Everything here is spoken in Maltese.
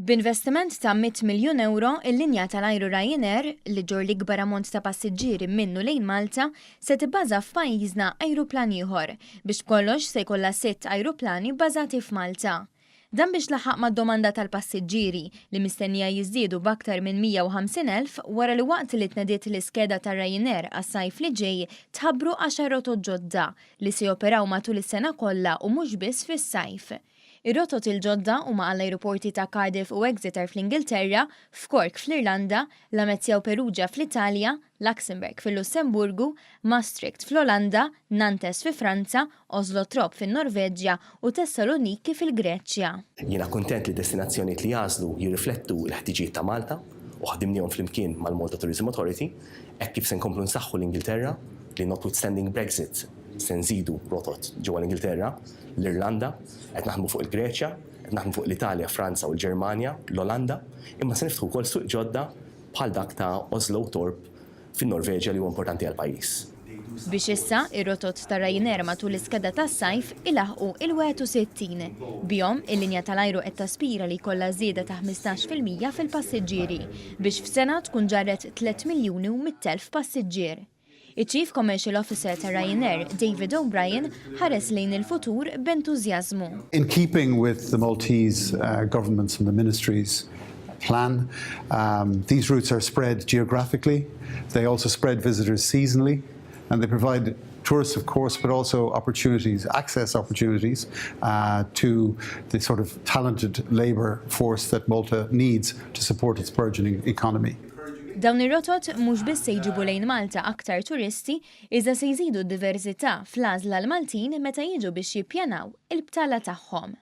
B'investiment ta' 100 miljun euro, il-linja tal-ajru Ryanair li ġor l-ikbar ammont ta' passiġġieri minnu lejn Malta se tibbaża f'pajjiżna ajruplan ieħor biex kollox se jkollha 6 ajruplani bbażati f'Malta. Dan biex laħaq mad-domanda tal-passiġġieri li mistennija jiżdiedu b'aktar minn 150,000 wara li waqt li tnediet l-iskeda ta' Ryanair għas-sajf li ġej tħabbru 10 rotot ġodda li se joperaw matul is-sena kollha u mhux biss fis-sajf. Ir-rotot il-ġodda huma għall-ajruporti ta' Cardiff u Exeter fl-Ingilterra, f'Cork fl-Irlanda, Lamezia u Perugia fl-Italja, Luxembourg fil-Lussemburgu, Maastricht fl-Olanda, Nantes fi Franza, Oslo Trop fin-Norveġġja u Tessaloniki fil-Greċja. Jiena kuntent li destinazzjonijiet li jażlu jirriflettu l-ħtiġijiet ta' Malta u ħadimnihom flimkien mal-Malta Tourism Authority, hekk kif se nkomplu nsaħħu l-Ingilterra li notwithstanding Brexit se nżidu rotot ġewwa l-Ingilterra, l-Irlanda, qed naħdmu fuq il-Greċja, qed naħdmu fuq l-Italja, Franza u l-Ġermanja, l-Olanda, imma se niftħu wkoll suq ġodda bħal dak ta' Oslo Torp fin-Norveġja li huwa importanti għall-pajjiż. Biex issa ir-rotot ta' Ryanair matul l-iskeda tas-sajf ilaħqu il-61. Bihom il-linja tal-ajru qed taspira li jkollha żieda ta' 15% fil-passiġġieri biex f'sena tkun ġarret 3 miljuni u 100,000 passiġġier. Il-Chief Commercial Officer ta' Ryanair, David O'Brien, ħares lejn il-futur b'entużjażmu. In keeping with the Maltese government's and the ministry's plan, these routes are spread geographically. They also spread visitors seasonally, and they provide tourists, of course, but also opportunities, access opportunities to the sort of talented labour force that Malta needs to support its burgeoning economy. Dawn ir-rotot mhux biss se jġibu lejn Malta aktar turisti, iżda se jżidu d-diversità fl-għażla l-Maltin meta jiġu biex jippjanaw il-btala tagħhom.